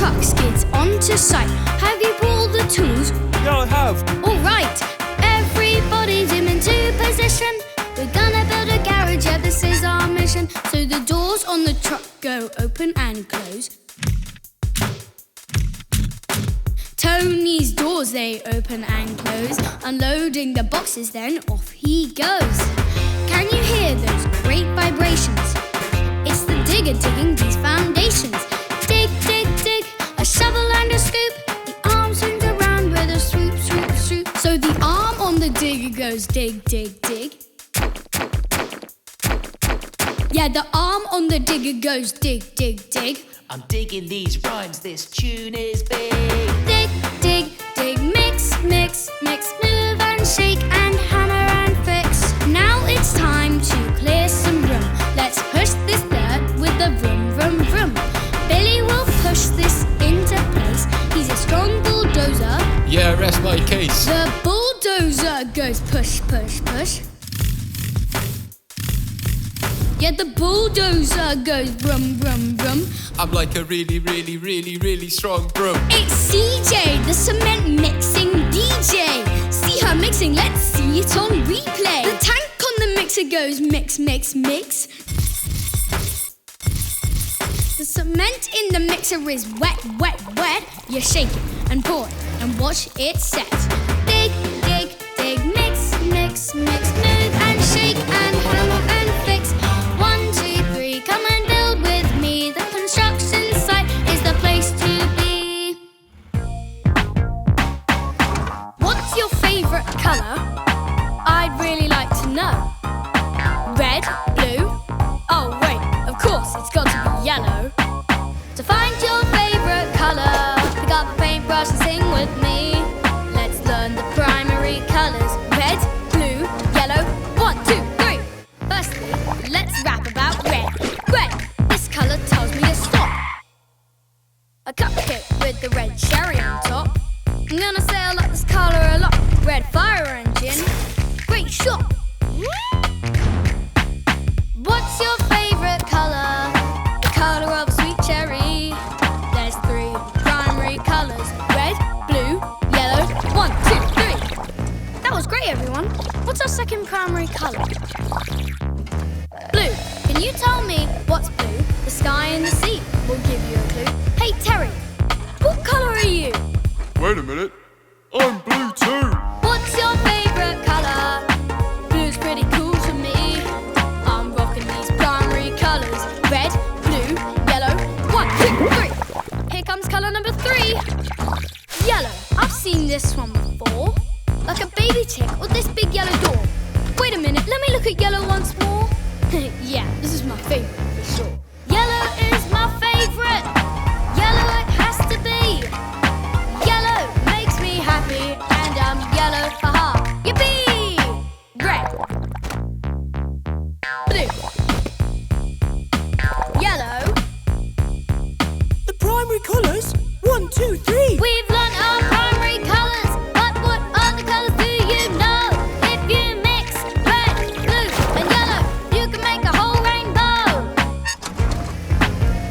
truck skids onto site. Have you pulled the tools? Yeah, I have. Alright, everybody zoom into position. We're gonna build a garage, yeah, this is our mission. So the doors on the truck go open and close. Tony's doors, they open and close. Unloading the boxes, then off he goes. Can you hear those great vibrations? It's the digger digging these foundations. Dig, dig, dig, a shovel and a scoop. The arm swings around with a swoop, swoop, swoop. So the arm on the digger goes dig, dig, dig. Yeah, the arm on the digger goes dig, dig, dig. I'm digging these rhymes, this tune is big. Dig, dig, dig, mix, mix, mix, move and shake and hammer and fix. Now it's time to clear some room. Let's push this dirt with the vroom, vroom, vroom. Billy will push this into place. He's a strong bulldozer. Yeah, rest my case. The bulldozer goes push, push, push. Yeah, the bulldozer goes brum, brum, brum. I'm like a really, really, really, really strong broom. It's CJ, the cement mixing DJ. See her mixing, let's see it on replay. The tank on the mixer goes mix, mix, mix. The cement in the mixer is wet, wet, wet. You shake it and pour it and watch it set. Dig, dig, dig, mix, mix, mix, move and shake and hammer and fix. 1, 2, 3, come and build with me. The construction site is the place to be. What's your favourite colour? I'd really like to know. Red, blue? Oh wait, of course it's got to be yellow. To find your favourite colour, pick up a paintbrush and sing with me. Let's learn the primary colours. Red, blue, yellow. 1, 2, 3. Firstly, let's rap about red. Red, this colour tells me to stop. A cupcake with the red cherry on top. I'm gonna say I like this colour a lot. Red fire engine, great shot. What's your favourite colour? The colour of a sweet cherry. There's 3 primary colours. Red, blue, yellow. 1, 2, 3. That was great, everyone. What's our second primary colour? Blue. Can you tell me what's blue? The sky and the sea will give you a clue. Hey, Terry, what colour are you? Wait a minute. I'm blue too. What's your favourite colour? Blue's pretty cool to me. I'm rocking these primary colours. Red, blue, yellow. 1, 2, 3. Here comes colour number 3. Yellow. I've seen this one before. Like a baby tick or this big yellow door. Wait a minute, let me look at yellow once more. Yeah, this is my favourite for sure. Yellow is my favourite. Yellow it has to be. Yellow makes me happy and I'm yellow, haha. Yippee! Red. Blue. Yellow. The primary colours? 1, 2, 3. We've learnt our primary colours, but what other colours do you know? If you mix red, blue and yellow, you can make a whole rainbow.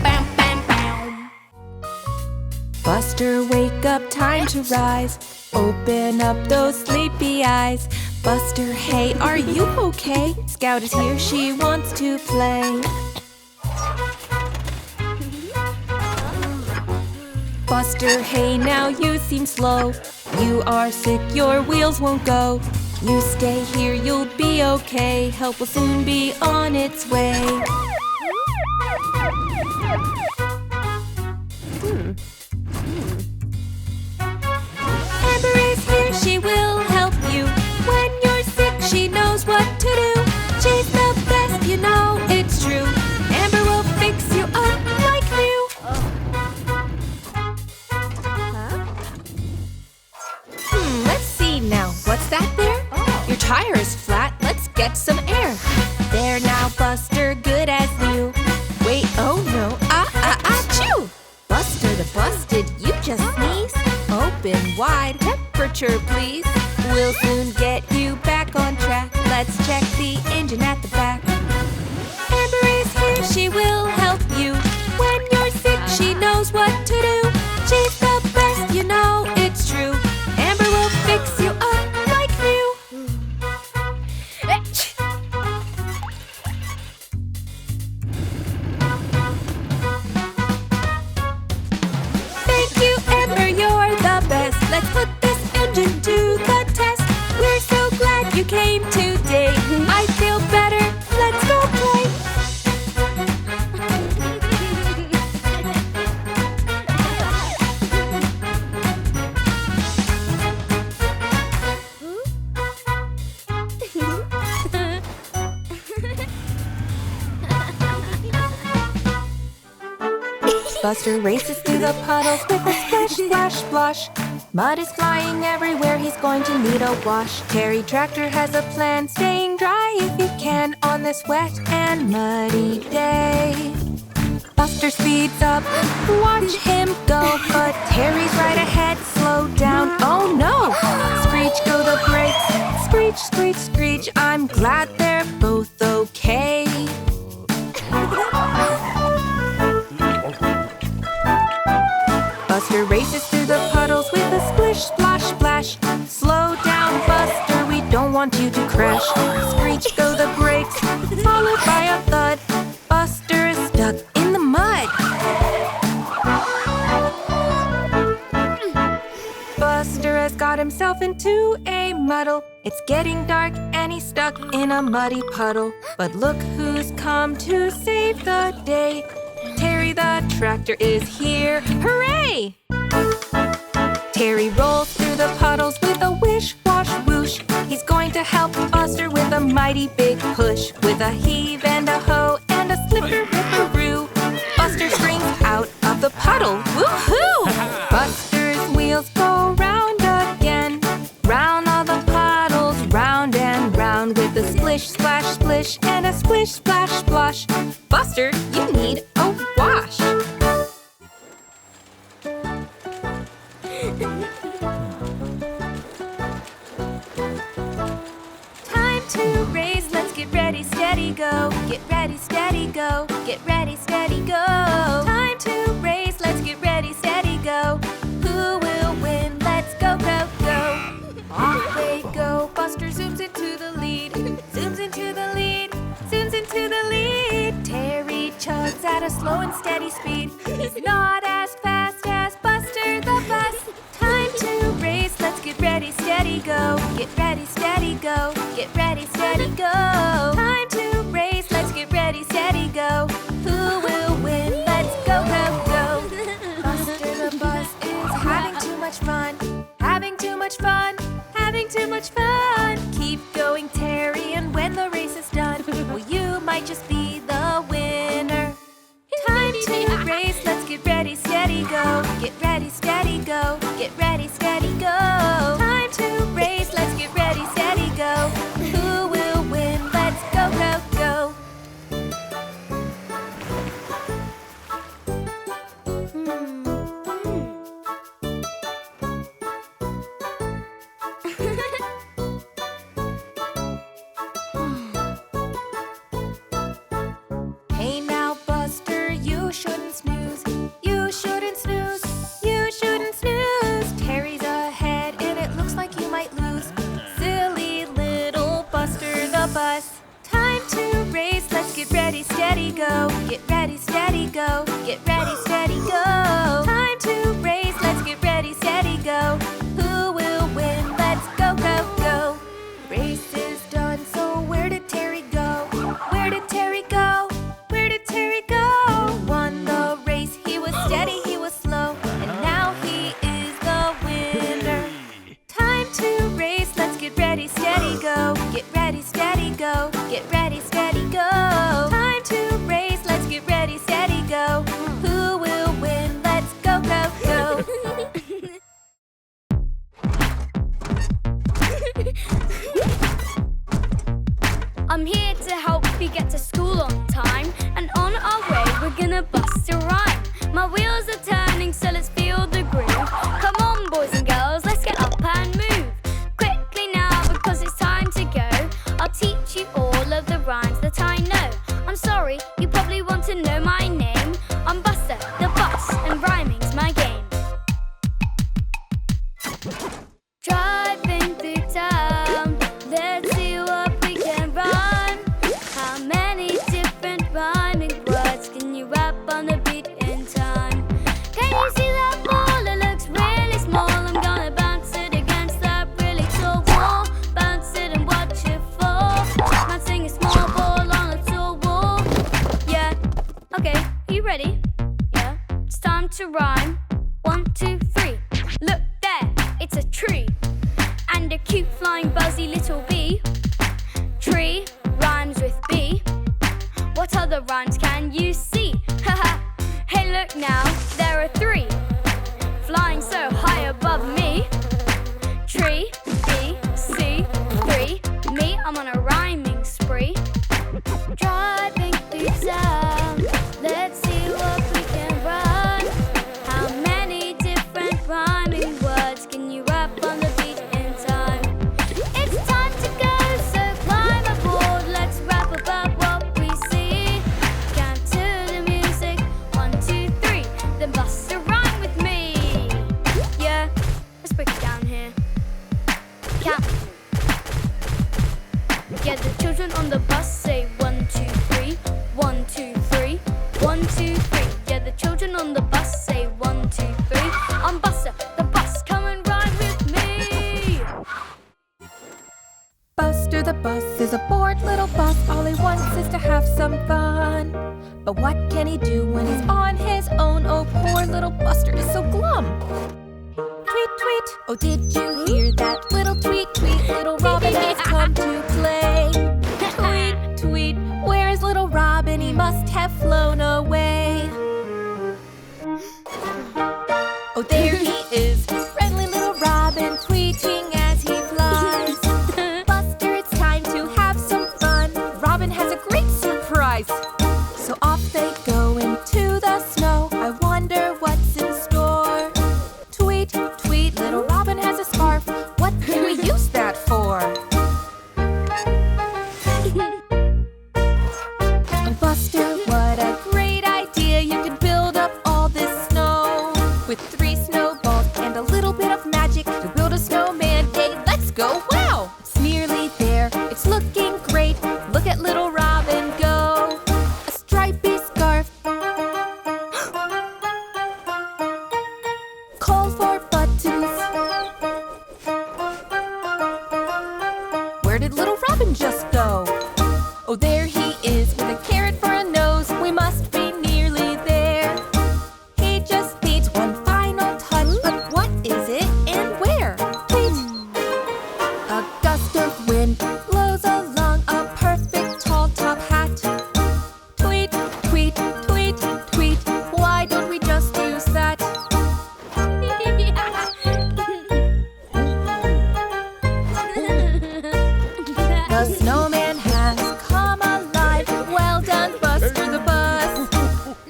Bam, bam, bam. Buster, wake up, time to rise. Open up those sleepy eyes. Buster, hey, are you okay? Scout is here, she wants to play. Buster, hey, now you seem slow. You are sick, your wheels won't go. You stay here, you'll be okay. Help will soon be on its way. Amber is here, she will help you. When you're sick, she knows what to do. She's the best, you know it's true. Amber will fix you up like new. Let's see now, what's that there? Your tire is flat, let's get some air. There now, Buster, good as new. Wait, oh no, achoo! Buster the busted, you just sneeze. Open wide, temperature please. We'll soon get you back on track. Let's check the engine at the back. Amber is here, she will help you. When you're sick, she knows what to do. Buster races through the puddles with a splish, splash, splosh. Mud is flying everywhere, he's going to need a wash. Terry Tractor has a plan, staying dry if he can on this wet and muddy day. Buster speeds up, watch him go, but Terry's right ahead, slow down, oh no! Screech go the brakes, screech, screech, screech, I'm glad they're both okay. Buster races through the puddles with a splish, splash, splash. Slow down, Buster, we don't want you to crash. Screech go the brakes, followed by a thud. Buster is stuck in the mud. Buster has got himself into a muddle. It's getting dark and he's stuck in a muddy puddle. But look who's come to save the day. Terry the Tractor is here, hooray! Terry rolls through the puddles with a wish, wash, whoosh. He's going to help Buster with a mighty big push. With a heave and a hoe and a slipper ripperoo, Buster springs out of the puddle, woohoo! Buster's wheels go round again, round all the puddles, round and round. With a splish, splash, splish, and a splish, splash, splosh. Buster, you need a wash. Time to race, let's get ready, steady, go. Get ready, steady, go. Get ready, steady, go. Time to race, let's get ready, steady, go. Who will win? Let's go, go, go. Off they go, Buster zooms into the lead. Zooms into the lead, zooms into the lead. Terry chugs at a slow and steady speed. He's not as fast as Buster the bus. Time to race, let's get ready, steady, go. Get ready, steady, go. Get ready, steady, go. Time to race, let's get ready, steady, go. Who will win? Let's go, go, go. Buster the bus is having too much fun. Having too much fun. Having too much fun. Keep going, Terry, and when the race is done, well, you might just be the winner. Time to race, let's get ready, steady, go. Get ready, steady, go. Get ready, steady, go. Time to race, let's get ready, steady, go. Who will win? Let's go, go, go. Hey now, Buster, you shouldn't snooze. You shouldn't snooze. You shouldn't snooze. Terry's ahead and it looks like you might lose. Silly little Buster the bus. Time to race, let's get ready, steady, go. Get ready, steady, go. Get ready, steady, go. Time to race, let's get ready, steady, go. Who will win? Let's go, go, go. Race is done, so where did Terry go? Where did Terry go? Where did Terry go? Won the race, he was steady, he was slow, and now he is the winner. Time to race, let's get ready, steady, go. Get ready, steady, go. Get ready, steady, go. Time to race, let's get ready, steady, go. Who will win? Let's go, go, go. I'm here to help you get to school on time, and on our way we're gonna bust a rhyme. My wheels are turning, so let's feel the groove. Come on, boys and girls, let's get up and move. Quickly now, because it's time to go. I'll teach you all I'm on a rhyming spree. Driving through town, let's see what we can run. How many different rhyming words can you rap on the beat in time? It's time to go, so climb aboard. Let's rap about what we see. Count to the music, 1, 2, 3. Then bust a rhyme with me. Yeah, let's break it down here. Count with me. Yeah, the children on the bus say 1, 2, 3. 1, 2, 3. 1, 2, 3. Yeah, the children on the bus say 1, 2, 3. I'm Buster, the bus, come and ride with me. Buster the bus is a bored little bus. All he wants is to have some fun. But what can he do when he's on his own? Oh, poor little Buster is so glum. Tweet, tweet, oh, did you hear that? Little tweet, tweet, little Robin has come to play. Tweet, tweet, where is little Robin? He must have flown away. Oh, there he is, friendly little Robin, tweeting as he flies. Buster, it's time to have some fun. Robin has a great surprise. So off they go into the snow. I wonder what's in store. Tweet, tweet, little Robin has a scarf. What can we use that for? Oh, Buster, what a great idea. You could build up all this snow with 3 snowballs and a little bit of magic to build a snowman. Hey, let's go! Wow! It's nearly there. It's looking great. Look at little Robin go. A stripy scarf. Call for buttons. Where did little Robin just go? Oh, there he is with a carrot for a nose. We must be nearly there. He just needs one final touch. But what is it and where? Wait. A gust of wind blows along a perfect tall top hat. Tweet, tweet, tweet, tweet. Why don't we just use that? The snowman has come alive. Well done, Buster the bus.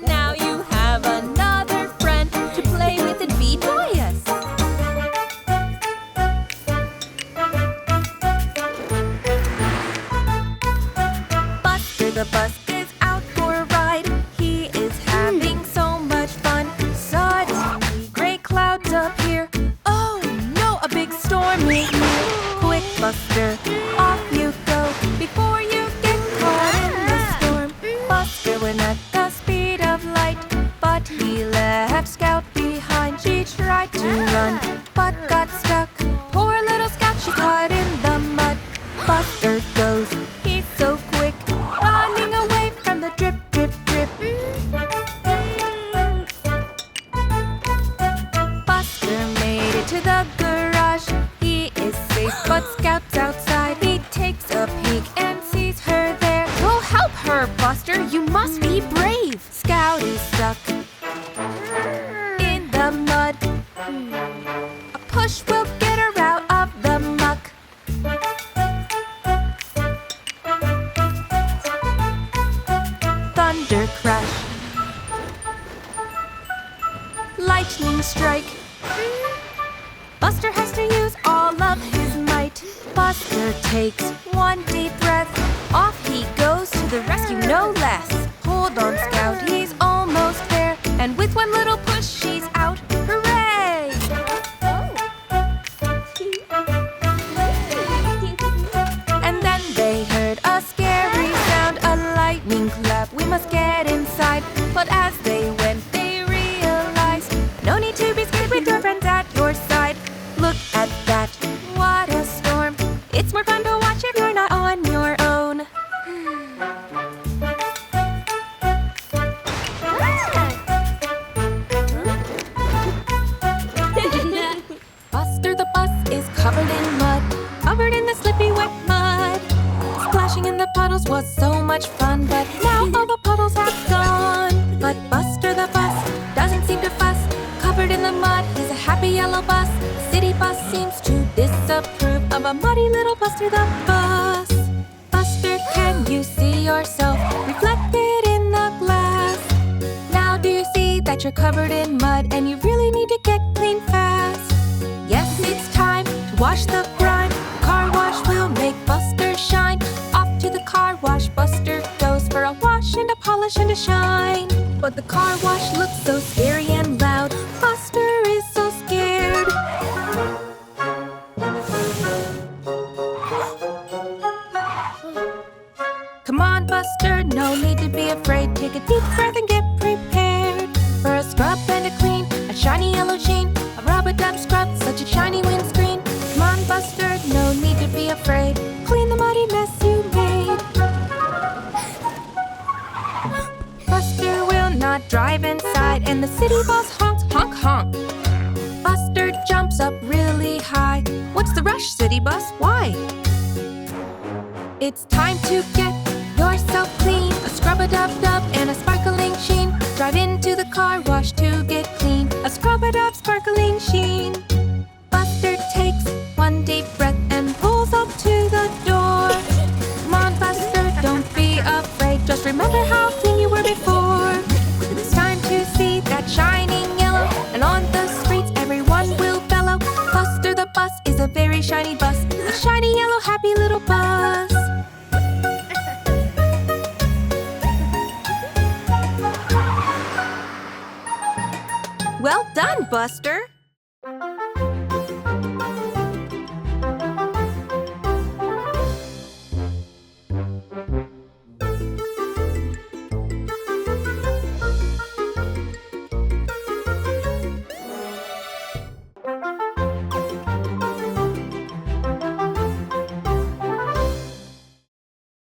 Now you have another friend to play with and be joyous. Buster the bus is out for a ride. He is having so much fun. Suddenly, gray clouds appear. Oh no, a big storm is near. Quick, Buster, off you go before you get caught in the storm. Buster went at the speed of light, but he left Scout behind. She tried to run, but got stuck. Poor little Scout, she caught in the mud. Buster goes, he's so quick, running away from the drip, drip, drip. Buster made it to the garage. He is safe, but Scout's outside. He takes a peek and sees her there. Go help her, Buster. You must be brave. Scout is stuck in the mud. A push will get her out of the muck. Thunder crash. Lightning strike. Buster has to use all of his might. Buster takes one deep breath. Off he goes to the rescue, no less. Hold on, Scout, he's almost there. And with one little push, she's out. Hooray! And then they heard a scary sound, a lightning clap. We must get inside. But as they went, they realized no need to be scared with your friends at your side. Look at that, what a storm. It's more fun to watch if you're not on your own. Buster the bus is covered in mud, covered in the slippy wet mud. Splashing in the puddles was so much fun, but now all the puddles have gone. But Buster the bus doesn't seem to fuss. Covered in the mud, he's a happy yellow bus. City bus seems to disapprove of a muddy little Buster the bus. are covered in mud and you really need to get clean fast. Yes, it's time to wash the grime. Car wash will make Buster shine. Off to the car wash Buster goes for a wash and a polish and a shine. But the car wash looks so scary and loud. Buster is so scared. Come on, Buster, no need to be afraid. Take a deep breath and get prepared for a scrub and a clean, a shiny yellow sheen, a rub-a-dub scrub, such a shiny windscreen. Come on, Buster, no need to be afraid. Clean the muddy mess you made. Buster will not drive inside, and the city bus honks, honk, honk. Buster jumps up really high. What's the rush, city bus? Why? It's time to get yourself clean. A scrub-a-dub-dub and a sparkling sheen. Drive into the car wash to get clean. A scrub-a-dub sparkling sheen. Buster takes one deep breath